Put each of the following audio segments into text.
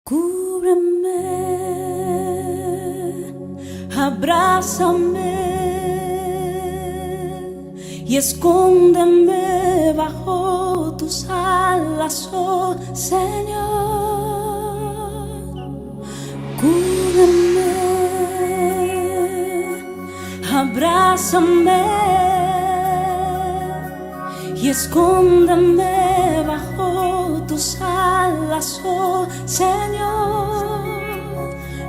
Cúbreme, abrázame y escóndeme bajo tus alas, oh Señor. Cúbreme, abrázame y escóndeme bajo tus alas, oh Señor.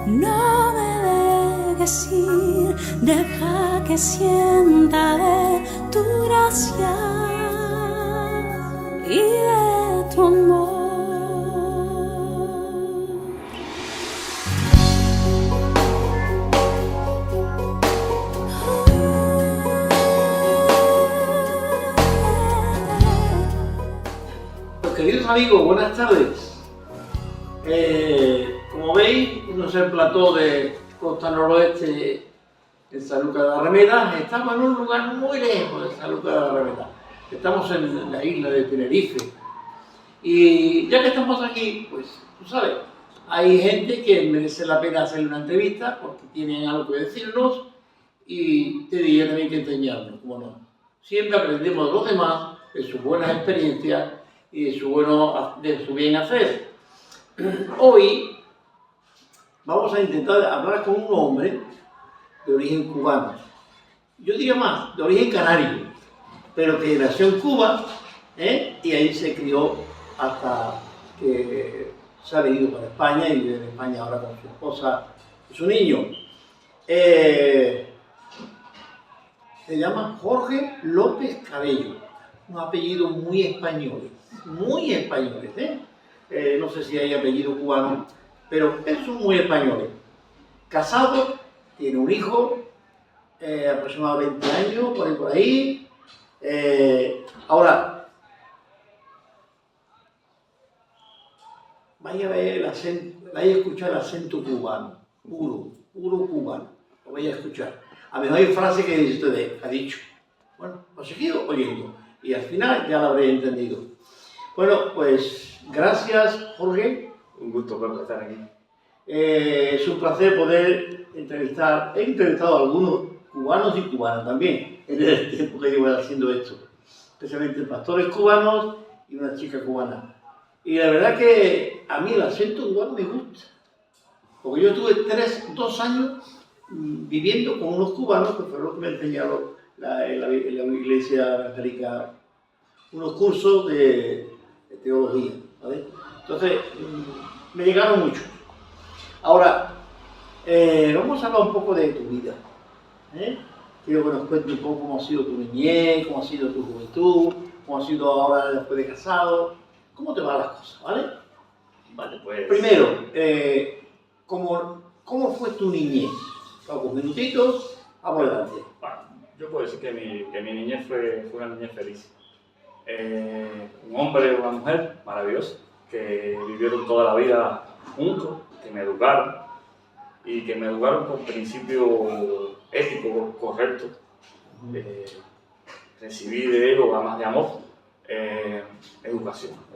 No me dejes ir, deja que sienta de tu gracia y de tu amor. Queridos amigos, buenas tardes. Como veis, no es el plató de Costa Noroeste en San Lucas de la Remeda. Estamos en un lugar muy lejos de San Lucas de la Remeda. Estamos en la isla de Tenerife. Y ya que estamos aquí, pues tú sabes, hay gente que merece la pena hacerle una entrevista porque tienen algo que decirnos y te diría también que enseñarnos, como no. Siempre aprendemos de los demás, de sus buenas experiencias y de su bien hacer. Hoy vamos a intentar hablar con un hombre de origen cubano. Yo diría más, de origen canario, pero que nació en Cuba y ahí se crió hasta que se ha venido para España y vive en España ahora con su esposa y su niño. Se llama Jorge López Cabello, un apellido muy español. Muy españoles, no sé si hay apellido cubano, pero son muy españoles. Casado, tiene un hijo, aproximadamente 20 años, por ahí. Ahora, vaya a ver el acento, vaya a escuchar el acento cubano, puro cubano, lo vaya a escuchar. A mí no hay frase que dice usted, ha dicho. Bueno, lo seguido oyendo y al final ya lo habré entendido. Bueno, pues gracias, Jorge. Un gusto por estar aquí. Es un placer poder entrevistar. He entrevistado a algunos cubanos y cubanas también en el tiempo que llevo haciendo esto, especialmente pastores cubanos y una chica cubana. Y la verdad que a mí el acento cubano me gusta, porque yo estuve 2 años viviendo con unos cubanos que fueron los que me enseñaron en la iglesia evangélica unos cursos de teología, ¿vale? Entonces, me llegaron mucho. Ahora, vamos a hablar un poco de tu vida. Quiero que nos cuentes un poco cómo ha sido tu niñez, cómo ha sido tu juventud, cómo ha sido ahora después de casado, cómo te van las cosas, ¿vale? Vale, pues... Primero, ¿cómo fue tu niñez? Pocos minutitos, vamos adelante. Bueno, yo puedo decir que mi niñez fue una niñez feliz. Un hombre y una mujer maravillosos que vivieron toda la vida juntos, que me educaron y que me educaron con principios éticos correctos. Recibí de ellos, además de amor,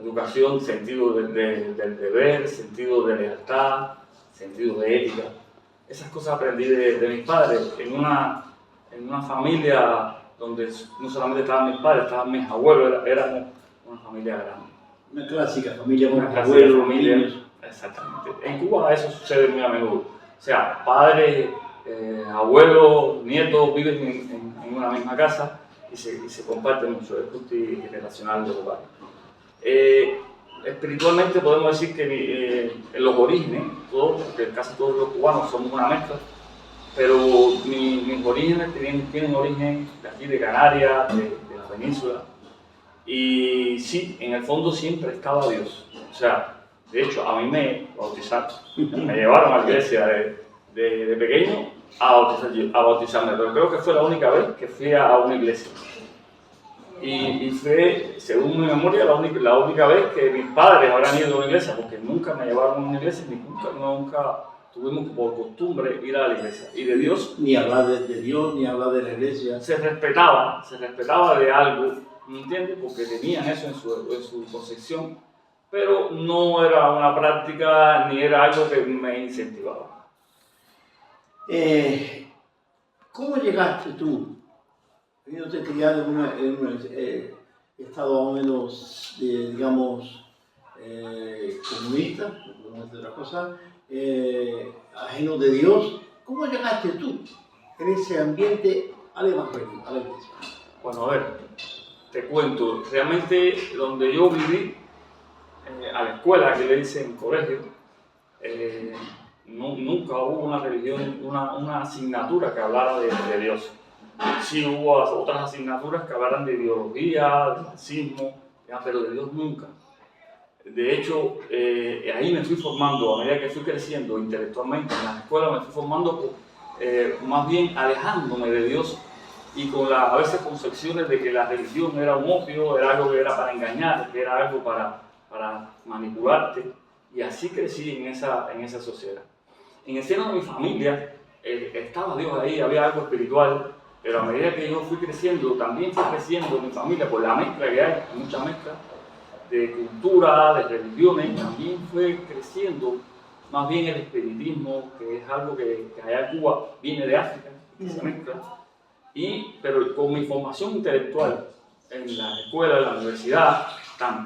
educación, sentido del deber, sentido de lealtad, sentido de ética. Esas cosas aprendí de mis padres en una familia donde no solamente estaban mis padres, estaban mis abuelos, éramos una familia grande. Una clásica familia con Una abuelos, familia, niños. exactamente. En Cuba eso sucede muy a menudo. O sea, padres, abuelos, nietos viven en una misma casa y se comparten mucho, es multigeneracional del hogar. Espiritualmente podemos decir que en los orígenes, porque casi todos los cubanos somos una mezcla, pero mis orígenes tienen origen de aquí, de Canarias, de la península. Y sí, en el fondo siempre estaba Dios. O sea, de hecho, a mí me bautizaron, me llevaron a la iglesia de pequeño a bautizarme, pero creo que fue la única vez que fui a una iglesia. Y fue, según mi memoria, la única vez que mis padres habrán ido a una iglesia, porque nunca me llevaron a una iglesia, nunca tuvimos por costumbre ir a la iglesia. Y de Dios... Ni hablar de Dios, ni hablar de la iglesia. Se respetaba de algo, ¿me entiendes? Porque tenían eso en su concepción, pero no era una práctica ni era algo que me incentivaba. ¿Cómo llegaste tú, habiéndote criado en un estado más o menos, digamos, comunista, no podemos decir otra cosa, ajeno de Dios? ¿Cómo llegaste tú en ese ambiente al evangelio, a la iglesia? Bueno, a ver, te cuento, realmente donde yo viví, a la escuela, que le dicen colegio, nunca hubo una religión, una asignatura que hablara de Dios. Sí hubo otras asignaturas que hablaran de ideología, de marxismo, pero de Dios nunca. De hecho, ahí me fui formando, a medida que fui creciendo intelectualmente en la escuela, me fui formando más bien alejándome de Dios y con a veces concepciones de que la religión era un opio, era algo que era para engañar, que era algo para manipularte, y así crecí en esa sociedad. En el seno de mi familia estaba Dios ahí, había algo espiritual, pero a medida que yo fui creciendo, también fui creciendo en mi familia por la mezcla que hay, mucha mezcla de cultura, de religiones, también fue creciendo más bien el espiritismo, que es algo que allá en Cuba viene de África, que se mezcla, pero con mi formación intelectual en la escuela, en la universidad,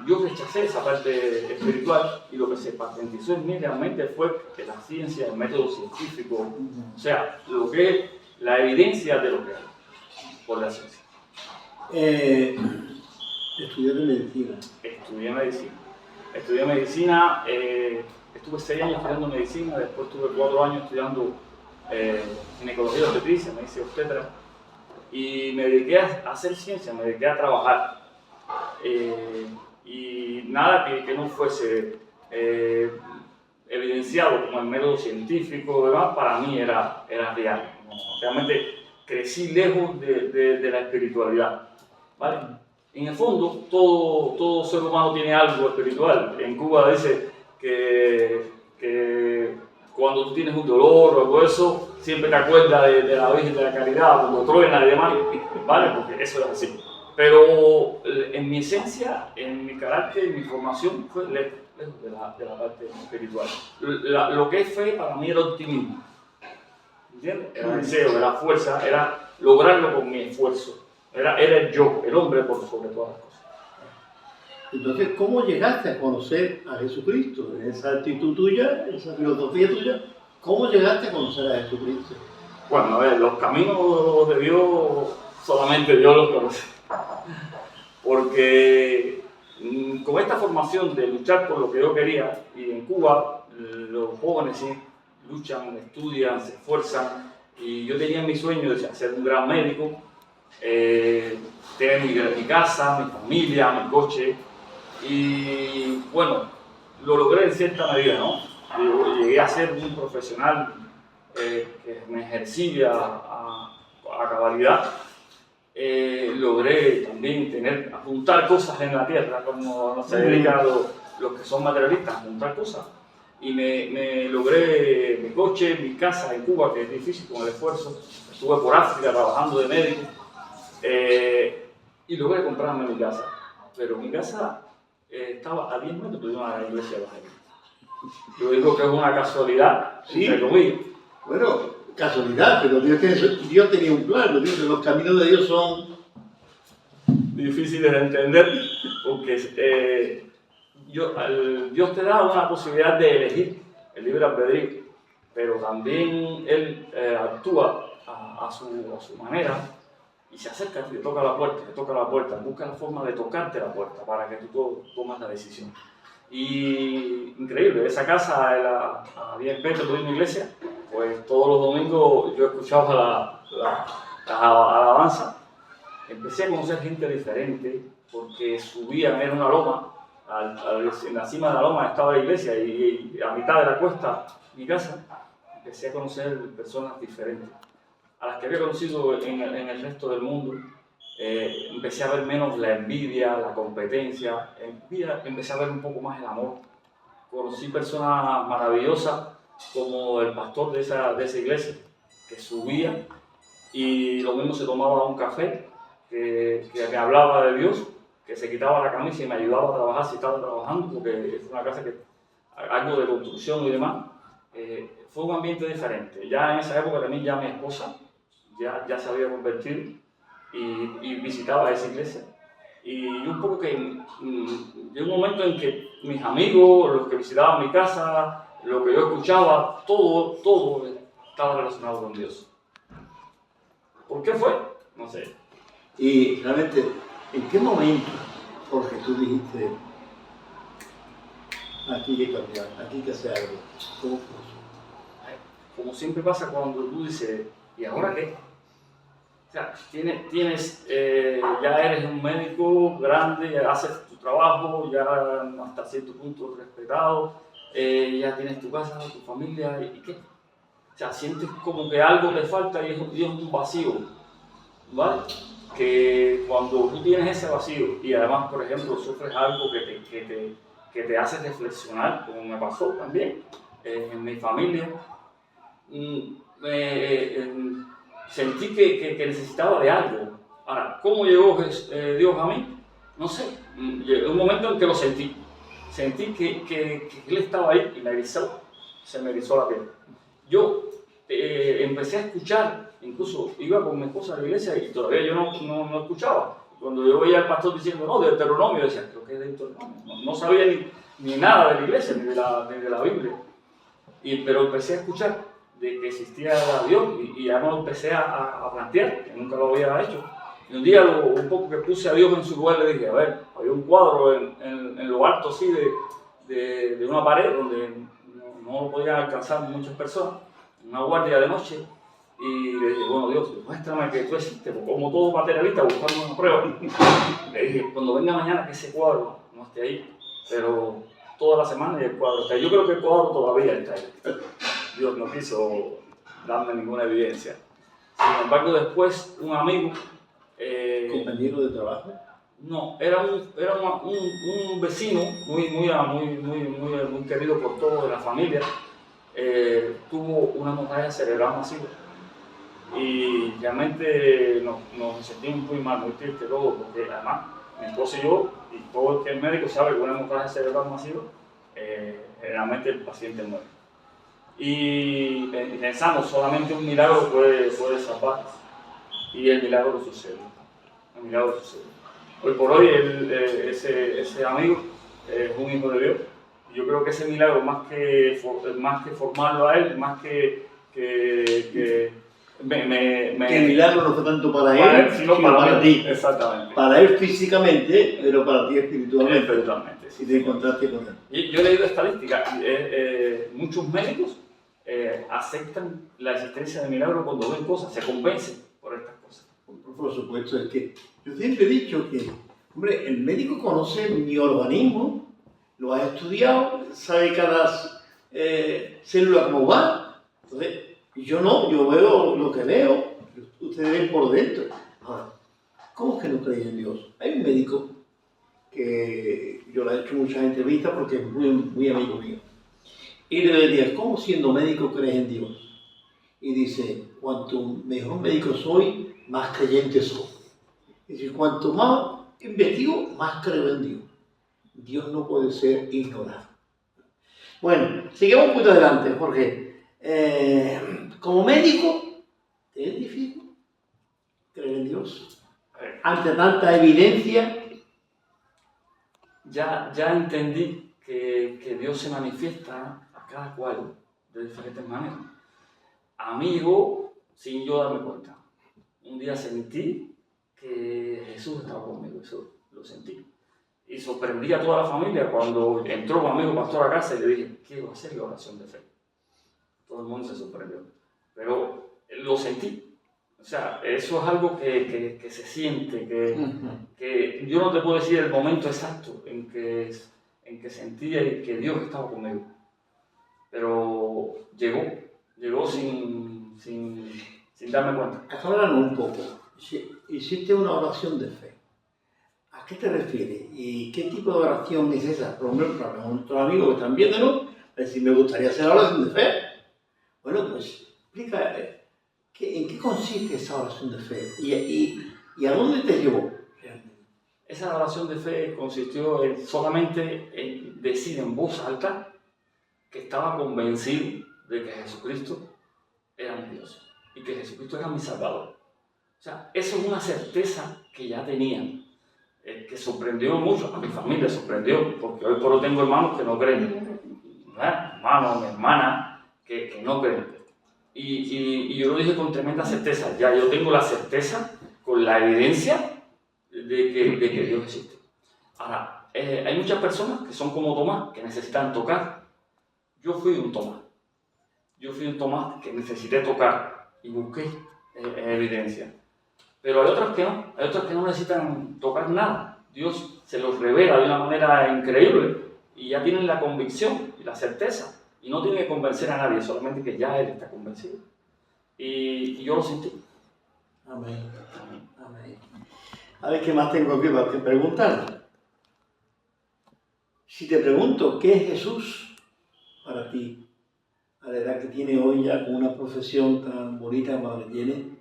yo rechacé esa parte espiritual y lo que se patentizó en mí realmente fue la ciencia, el método científico, o sea, lo que es la evidencia de lo que hay por la ciencia. ¿Estudiaste medicina? Estudié medicina, estuve 6 años estudiando medicina, después estuve 4 años estudiando ginecología y obstetricia, me hice obstetra, y me dediqué a hacer ciencia, me dediqué a trabajar. Y nada que no fuese evidenciado como el método científico, demás, para mí era real. Realmente crecí lejos de la espiritualidad, ¿vale? En el fondo, todo ser humano tiene algo espiritual. En Cuba dice que cuando tú tienes un dolor o algo de eso, siempre te acuerdas de la Virgen de la Caridad, cuando truena y demás, ¿vale? Porque eso es así. Pero en mi esencia, en mi carácter, en mi formación, fue lejos de la parte espiritual. Lo que es fe para mí era optimismo. ¿Entiendes? Era el deseo, era fuerza, era lograrlo con mi esfuerzo. Era el yo, el hombre por sobre todas las cosas. Entonces, ¿cómo llegaste a conocer a Jesucristo? En esa actitud tuya, esa filosofía tuya, ¿cómo llegaste a conocer a Jesucristo? Bueno, a ver, los caminos de Dios solamente Dios los conoce. Porque con esta formación de luchar por lo que yo quería, y en Cuba los jóvenes sí luchan, estudian, se esfuerzan, y yo tenía mi sueño de ser un gran médico, tener mi casa, mi familia, mi coche, y bueno, lo logré en cierta medida, ¿no? Yo llegué a ser un profesional que me ejercía a cabalidad. Logré también juntar cosas en la tierra, como se dedican los que son materialistas, a juntar cosas. Y me logré mi coche, mi casa en Cuba, que es difícil con el esfuerzo. Estuve por África trabajando de médico y logré comprarme mi casa. Pero mi casa estaba a 10 metros de una iglesia evangélica. Yo digo que es una casualidad, entre comillas. Bueno, casualidad, pero Dios tenía un plan. Los caminos de Dios son difíciles de entender, porque Dios te da una posibilidad de elegir el libre albedrío, pero también Él actúa a su manera y se acerca, te toca la puerta, busca la forma de tocarte la puerta para que tú tomes la decisión. Y increíble, esa casa a 10 metros de una iglesia, pues todos los domingos yo escuchaba la alabanza. Empecé a conocer gente diferente porque subían, era una loma, en la cima de la loma estaba la iglesia y a mitad de la cuesta mi casa. Empecé a conocer personas diferentes, a las que había conocido en el resto del mundo. Empecé a ver menos la envidia, la competencia, empecé a ver un poco más el amor. Conocí personas maravillosas como el pastor de esa iglesia, que subía y lo mismo se tomaba un café, que hablaba de Dios, que se quitaba la camisa y me ayudaba a trabajar si estaba trabajando, porque es una casa que algo de construcción y demás. Fue un ambiente diferente. Ya en esa época también ya mi esposa ya se había convertido y visitaba esa iglesia. Y un poco que llegó un momento en que mis amigos, los que visitaban mi casa, lo que yo escuchaba, todo estaba relacionado con Dios. ¿Por qué fue? No sé. Y realmente, ¿en qué momento, Jorge, tú dijiste, aquí hay que cambiar, aquí hay que hacer algo? ¿Cómo fue eso? Como siempre pasa cuando tú dices, ¿y ahora qué? O sea, ya eres un médico grande, ya haces tu trabajo, ya hasta cierto punto respetado, ya tienes tu casa, tu familia, ¿y qué? O sea, sientes como que algo te falta y es un vacío, ¿vale? Que cuando tú tienes ese vacío y además, por ejemplo, sufres algo que te hace reflexionar, como me pasó también en mi familia, sentí que necesitaba de algo. Ahora, ¿cómo llegó Dios a mí? No sé. Llegó un momento en que lo sentí. Sentí que Él estaba ahí y se me erizó la piel. Yo empecé a escuchar, incluso iba con mi esposa a la iglesia y todavía yo no escuchaba. Cuando yo veía al pastor diciendo, no, de Deuteronomio, yo decía, creo que es de Deuteronomio. No sabía ni nada de la iglesia, ni de la Biblia. Pero empecé a escuchar de que existía Dios y ya me lo empecé a plantear, que nunca lo había hecho. Y un día un poco que puse a Dios en su lugar le dije, a ver, había un cuadro en lo alto así de una pared donde no lo podían alcanzar muchas personas, una guardia de noche, y le dije, bueno Dios, muéstrame que tú existes, como todo materialista buscando una prueba. Le dije, cuando venga mañana que ese cuadro no esté ahí, pero toda la semana y el cuadro está ahí. Yo creo que el cuadro todavía está ahí. Dios no quiso darme ninguna evidencia. Sin embargo, después un amigo... ¿Compañero de trabajo? No, era un vecino muy querido por todos de la familia. Tuvo una hemorragia cerebral masiva y realmente nos sentimos muy mal, muy tristes todos, porque además mi esposo y yo, y todo el que es médico sabe que una hemorragia cerebral masiva, generalmente el paciente muere. Y pensamos, solamente un milagro puede salvar, y el milagro sucedió. Hoy por hoy ese amigo es un hijo de Dios. Yo creo que ese milagro, más que formarlo a él, más que Que el milagro no fue tanto para él, sino para ti. Exactamente. Para él físicamente, pero para ti espiritualmente. Espiritualmente, sí. Y te encontraste con él. Y yo he leído estadísticas. Muchos médicos aceptan la existencia de milagros cuando ven cosas, se convencen por estas cosas. Por supuesto, es que yo siempre he dicho que, hombre, el médico conoce mi organismo, lo ha estudiado, sabe cada célula cómo va. Entonces, yo no, yo veo lo que veo, ustedes ven por dentro. Ahora, ¿cómo es que no creen en Dios? Hay un médico que yo le he hecho muchas entrevistas porque es muy amigo mío. Y le decía, ¿cómo siendo médico crees en Dios? Y dice, cuanto mejor médico soy, más creyente soy. Es decir, cuanto más investigo, más creo en Dios. Dios no puede ser ignorado. Bueno, sigamos un poquito adelante, Jorge. Como médico, ¿te es difícil creer en Dios? Ante tanta evidencia. Ya entendí que Dios se manifiesta a cada cual de diferentes maneras. A mí llegó sin yo darme cuenta. Un día sentí que Jesús estaba conmigo, eso lo sentí. Y sorprendí a toda la familia cuando entró mi amigo pastor a casa y le dije, quiero hacer la oración de fe. Todo el mundo se sorprendió, pero lo sentí. O sea, eso es algo que se siente, que yo no te puedo decir el momento exacto en que sentía y que Dios estaba conmigo. Pero llegó sin darme cuenta. Acláranos un poco. Hiciste una oración de fe. ¿A qué te refieres? ¿Y qué tipo de oración es esa? Por ejemplo, para nuestros amigos que están viéndonos, decir, me gustaría hacer la oración de fe. Bueno, pues explica en qué consiste esa oración de fe y a dónde te llevó realmente. esa oración de fe consistió solamente en decir en voz alta que estaba convencido de que Jesucristo era mi Dios y que Jesucristo era mi Salvador. O sea, eso es una certeza que ya tenían, que sorprendió mucho, a mi familia sorprendió, porque hoy por hoy tengo hermanos que no creen, hermanos, mi hermana, que no creen. Y yo lo dije con tremenda certeza, ya yo tengo la certeza con la evidencia de que Dios existe. Ahora, hay muchas personas que son como Tomás, que necesitan tocar. Yo fui un Tomás. Yo fui un Tomás que necesité tocar y busqué evidencia. Pero hay otras que no necesitan tocar nada. Dios se los revela de una manera increíble y ya tienen la convicción y la certeza. Y no tienen que convencer a nadie, solamente que ya Él está convencido. Y yo lo sentí. Amén. Amén. A ver, ¿qué más tengo que preguntar? Si te pregunto, ¿qué es Jesús para ti? A la edad que tiene hoy ya, con una profesión tan bonita como la que tiene,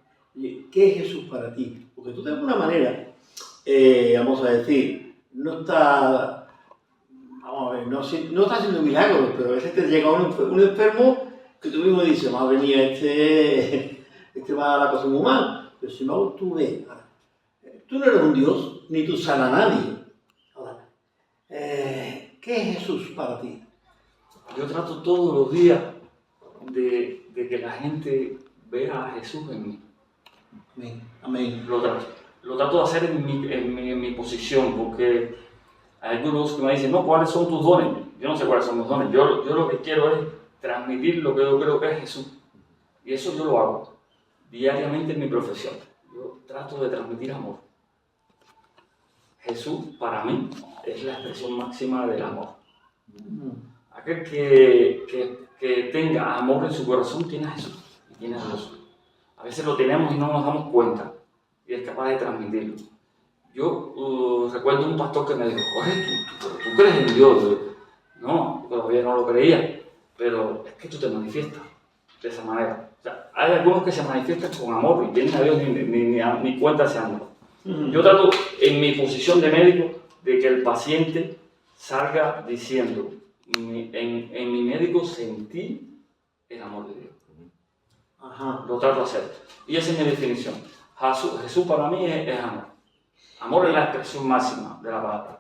¿qué es Jesús para ti? Porque tú de alguna manera, vamos a decir, no está, vamos a ver, no está haciendo milagros, pero a veces te llega un enfermo que tú mismo dices, madre mía, este va a la cosa muy mal. Pero si no, tú ves, tú no eres un Dios, ni tú sanas a nadie. Ahora, ¿qué es Jesús para ti? Yo trato todos los días de que la gente vea a Jesús en mí. Amén. Amén. Lo trato de hacer en mi posición, porque hay algunos que me dicen, no, ¿cuáles son tus dones? Yo no sé cuáles son mis dones. Yo lo que quiero es transmitir lo que yo creo que es Jesús. Y eso yo lo hago diariamente en mi profesión. Yo trato de transmitir amor. Jesús, para mí, es la expresión máxima del amor. Aquel que tenga amor en su corazón tiene a Jesús y tiene a Dios. A veces lo tenemos y no nos damos cuenta y es capaz de transmitirlo. Yo recuerdo un pastor que me dijo, Jorge, ¿tú crees en Dios? No, todavía no lo creía, pero es que tú te manifiestas de esa manera. O sea, hay algunos que se manifiestan con amor y tienen a Dios ni cuenta se han dado. Yo trato en mi posición de médico de que el paciente salga diciendo, en mi médico sentí el amor de Dios. Ajá. Lo trato de hacer. Y esa es mi definición. Jesús para mí es amor. Amor es la expresión máxima de la palabra.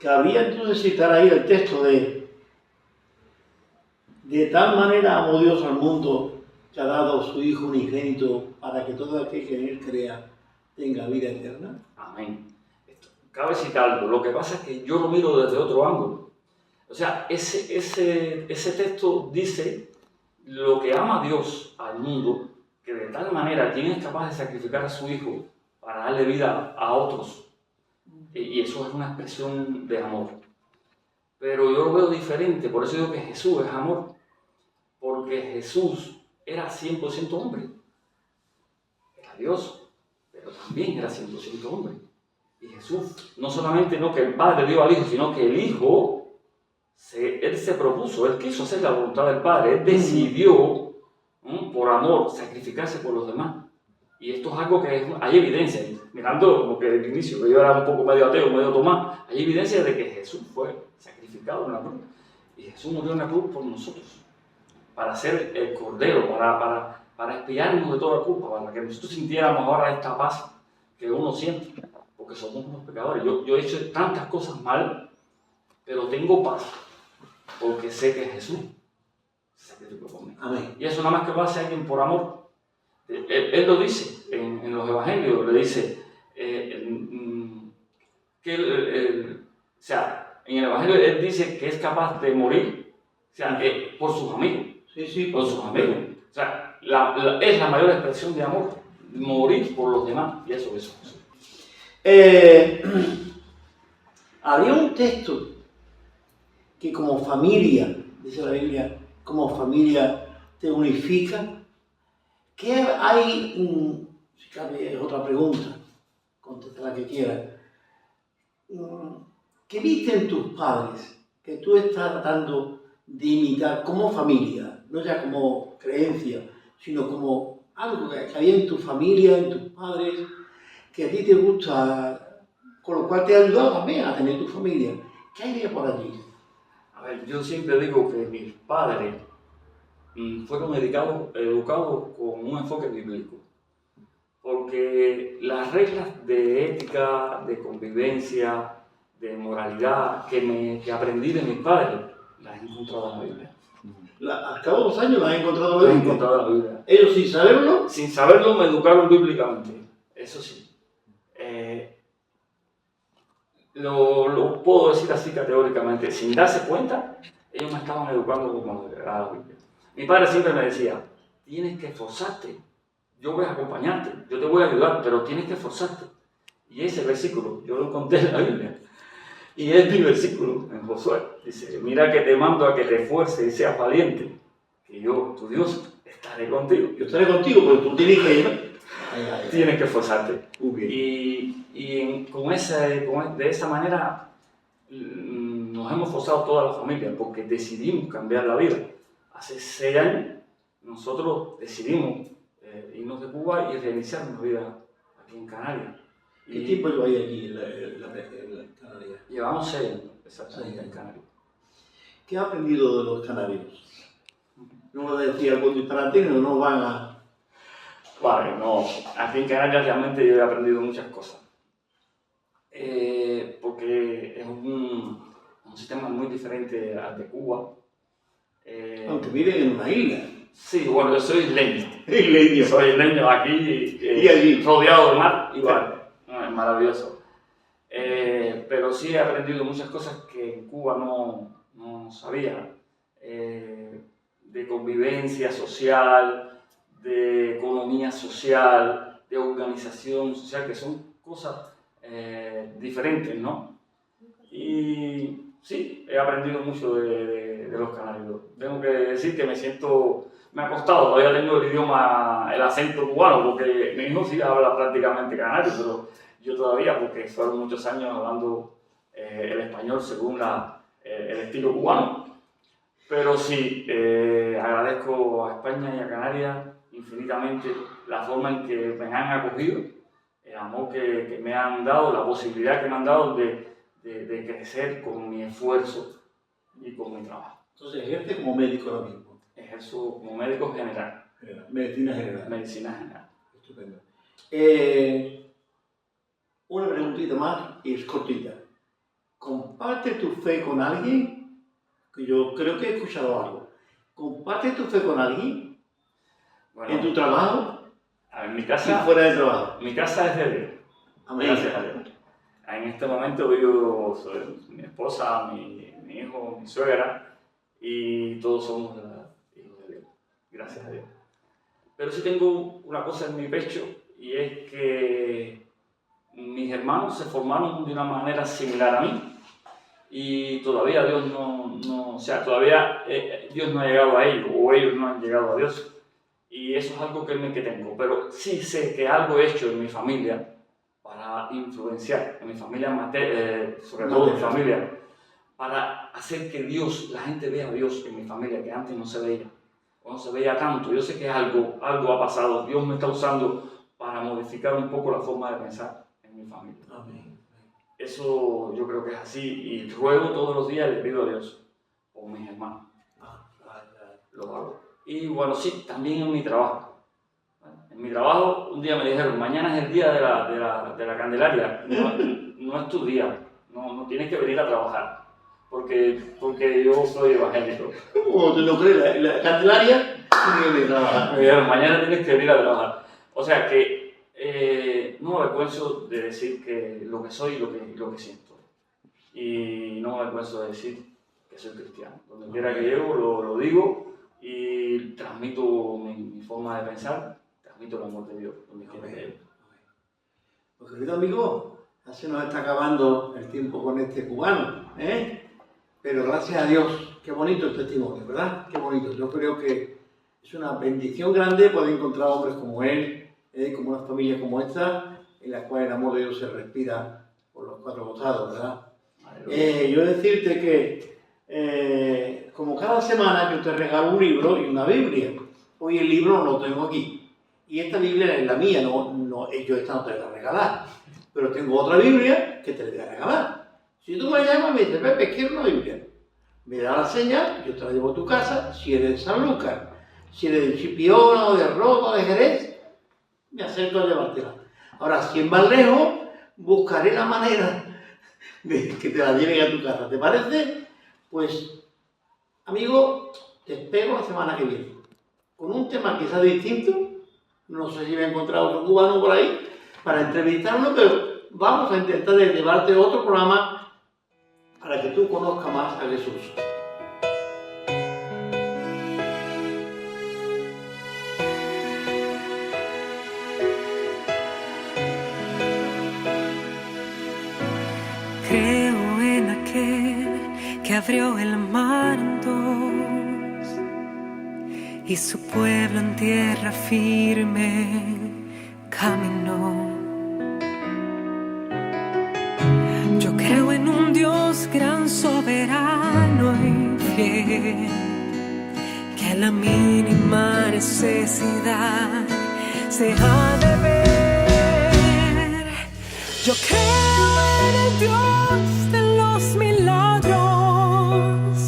Cabría entonces citar ahí el texto de tal manera amó Dios al mundo que ha dado su Hijo unigénito para que todo aquel que en Él crea tenga vida eterna. Amén. Cabe citarlo. Lo que pasa es que yo lo miro desde otro ángulo. O sea, ese texto dice lo que ama Dios al mundo, que de tal manera quién es capaz de sacrificar a su Hijo para darle vida a otros. Y eso es una expresión de amor. Pero yo lo veo diferente, por eso digo que Jesús es amor. Porque Jesús era 100% hombre. Era Dios, pero también era 100% hombre. Y Jesús, no solamente no que el Padre dio al Hijo, sino que el Hijo, Él se propuso, Él quiso hacer la voluntad del Padre, Él decidió, por amor, sacrificarse por los demás. Y esto es algo que hay evidencia, mirando como que desde el inicio, que yo era un poco medio ateo, medio Tomás, hay evidencia de que Jesús fue sacrificado en la cruz. Y Jesús murió en la cruz por nosotros, para ser el Cordero, para expiarnos de toda culpa, para que nosotros sintiéramos ahora esta paz que uno siente, porque somos unos pecadores. Yo he hecho tantas cosas mal, pero tengo paz, porque sé que Jesús se sacrificó por mí. Amén. Y eso nada más que lo hace alguien por amor. Él lo dice en los evangelios, le dice o sea, en el evangelio él dice que es capaz de morir, o sea, por sus amigos. Sí, Por sus amigos. O sea, es la mayor expresión de amor, morir por los demás, y eso es eso. Había un texto que como familia, dice la Biblia, como familia te unifica. ¿Qué hay? Si cabe otra pregunta, contesta la que quieras. ¿Qué viste en tus padres que tú estás tratando de imitar como familia? No ya como creencia, sino como algo que había en tu familia, en tus padres, que a ti te gusta con lo cual te ha ayudado también a tener tu familia. ¿Qué hay de por allí? A ver, yo siempre digo que mis padres fueron educados con un enfoque bíblico, porque las reglas de ética, de convivencia, de moralidad que aprendí de mis padres, las he encontrado en la Biblia. Al cabo de los años las he encontrado Las he en la Biblia. encontrado en la Biblia. Ellos sin saberlo. Sin saberlo me educaron bíblicamente, eso sí. Lo puedo decir así categóricamente, sin darse cuenta, ellos me estaban educando como la Biblia. Mi padre siempre me decía, tienes que esforzarte, yo voy a acompañarte, yo te voy a ayudar, pero tienes que esforzarte. Y ese versículo, yo lo encontré en la Biblia, y es mi versículo en Josué. Dice, mira que te mando a que te esfuerces y seas valiente, que yo, tu Dios, estaré contigo. Yo estaré contigo, pero tú tienes que ir. Tienes que esforzarte. Bien. De esa manera nos hemos esforzado toda la familia porque decidimos cambiar la vida. Hace 6 años nosotros decidimos irnos de Cuba y reiniciar nuestra vida aquí en Canarias. ¿Qué tiempo lleváis aquí en Canarias? Llevamos 6 años exactamente en Canarias. ¿Qué has aprendido de los canarios? No me decía algo disparate, no van a... Vale, no. Aquí en Canarias realmente yo he aprendido muchas cosas. Porque es un sistema muy diferente al de Cuba. Aunque viven en una isla. Sí, bueno, yo soy isleño. Isleño. Soy isleño aquí, y allí. rodeado del mar, igual. Es maravilloso. Pero sí he aprendido muchas cosas que en Cuba no sabía. De convivencia social, de economía social, de organización social, que son cosas diferentes, ¿no? Y sí, he aprendido mucho de los canarios. Tengo que decir que me ha costado, todavía tengo el acento cubano, porque mi hijo sí habla prácticamente canario, pero yo todavía, porque fueron muchos años hablando el español según el estilo cubano. Pero sí, agradezco a España y a Canarias infinitamente la forma en que me han acogido, el amor que me han dado, la posibilidad que me han dado de crecer con mi esfuerzo y con mi trabajo. Entonces, ejerce como médico ahora mismo. Ejerzo como médico general. Medicina general. Medicina general. Estupendo. Una preguntita más y es cortita. ¿Comparte tu fe con alguien? Que yo creo que he escuchado algo. ¿Comparte tu fe con alguien? Bueno, ¿En tu trabajo? En mi ¿Y casa, fuera de trabajo? mi casa es de Dios. Amén. Gracias a Dios. En este momento vivo mi esposa, mi hijo, mi suegra, y todos somos hijos de Dios. Gracias a Dios. Pero sí tengo una cosa en mi pecho, y es que mis hermanos se formaron de una manera similar a mí, y todavía Dios todavía Dios no ha llegado a ellos, o ellos no han llegado a Dios. Y eso es algo que tengo, pero sí sé que algo he hecho en mi familia para influenciar, en mi familia sobre todo en mi familia, para hacer que la gente vea a Dios en mi familia, que antes no se veía, o no se veía tanto. Yo sé que algo ha pasado, Dios me está usando para modificar un poco la forma de pensar en mi familia. Amén. Eso yo creo que es así, y ruego todos los días, le pido a Dios por mis hermanos. Lo hago. Y bueno, sí, también en mi trabajo. En mi trabajo, un día me dijeron, mañana es el día de la Candelaria, no es tu día, no tienes que venir a trabajar, porque yo soy evangélico. ¿Cómo tú no crees? La Candelaria tiene que trabajar. Me dijeron, mañana tienes que venir a trabajar. O sea que no me avergüenzo de decir que lo que soy y lo que siento. Y no me avergüenzo de decir que soy cristiano. Donde quiera que llego, lo digo. Y transmito mi forma de pensar, transmito el amor de Dios donde quiera que llegue. Pues querido amigo, ya se nos está acabando el tiempo con este cubano, pero gracias a Dios, qué bonito el testimonio, ¿verdad? Qué bonito. Yo creo que es una bendición grande poder encontrar hombres como él, como una familia como esta, en la cual el amor de Dios se respira por los 4 costados, ¿verdad? Yo decirte que como cada semana yo te regalo un libro y una Biblia. Hoy el libro no lo tengo aquí. Y esta Biblia es la mía, yo esta no te la voy a regalar. pero tengo otra Biblia que te la voy a regalar. Si tú me llamas y me dices, Pepe, quiero una Biblia, me da la señal, yo te la llevo a tu casa. Si eres de San Lucas, si eres de Chipiona o de Rota o de Jerez, me acerco a llevártela. Ahora, si es más lejos, buscaré la manera de que te la lleven a tu casa. ¿Te parece? Pues, amigo, te espero la semana que viene. Con un tema quizás distinto, no sé si me he encontrado otro cubano por ahí, para entrevistarlo, pero vamos a intentar llevarte otro programa para que tú conozcas más a Jesús. Creo en aquel que abrió el mar en dos y su pueblo en tierra firme caminó. Yo creo en un Dios gran, soberano y fiel, que a la mínima necesidad se ha de ver. Yo creo en el Dios de los milagros.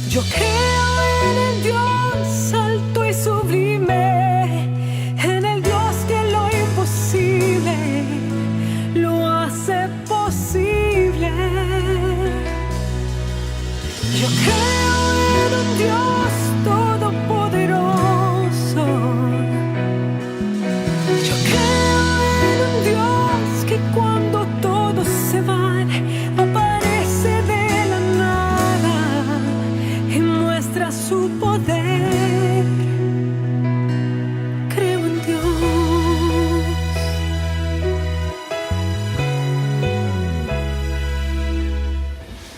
Yo creo en el Dios alto y sublime, en el Dios que lo imposible lo hace posible. Yo creo en un Dios todopoderoso. Yo creo en un Dios que cuando todos se van aparece de la nada y muestra su poder. Creo en Dios.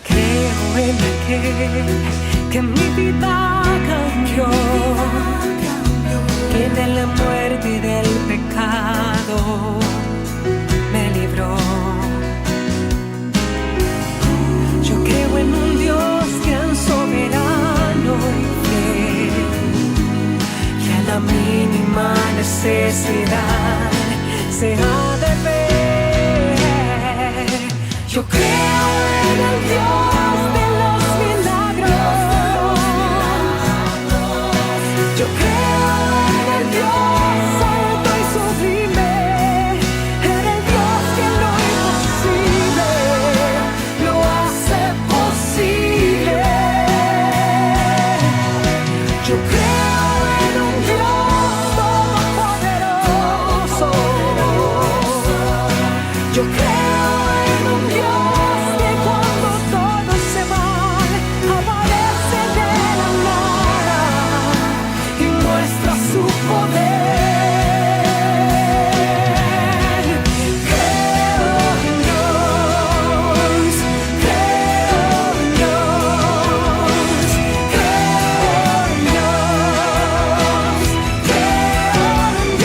Creo en aquel que mi vida cambió, que de la muerte y del pecado me libró. Yo creo en un Dios gran, soberano y fiel, que a la mínima necesidad se ha de ver. Yo creo en el Dios de los milagros. Yo creo en el Dios alto y sublime, en el Dios que lo imposible lo hace posible. Yo creo en un Dios todopoderoso. Yo creo en un Dios que cuando todos se van aparece de la nada y muestra su poder. Creo en Dios, creo en Dios,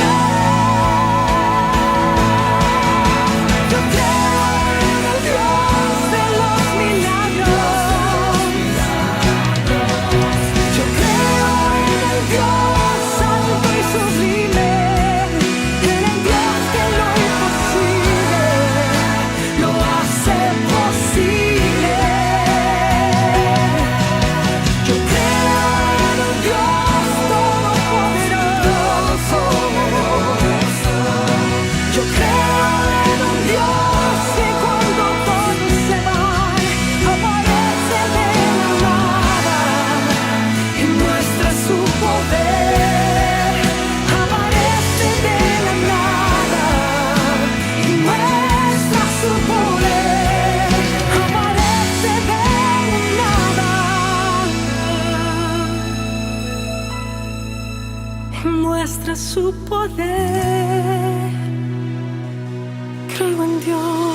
creo en Dios, creo en Dios. Yo creo en el Dios de los milagros. Yo creo en el Dios alto y sublime, en el Dios que lo imposible lo hace posible. Yo creo en un Dios todopoderoso. Yo creo en un Dios que cuando todos se van aparece de la nada y muestra su poder. Aparece de la nada y muestra su poder. Aparece de la nada y muestra su poder. Creo en Dios.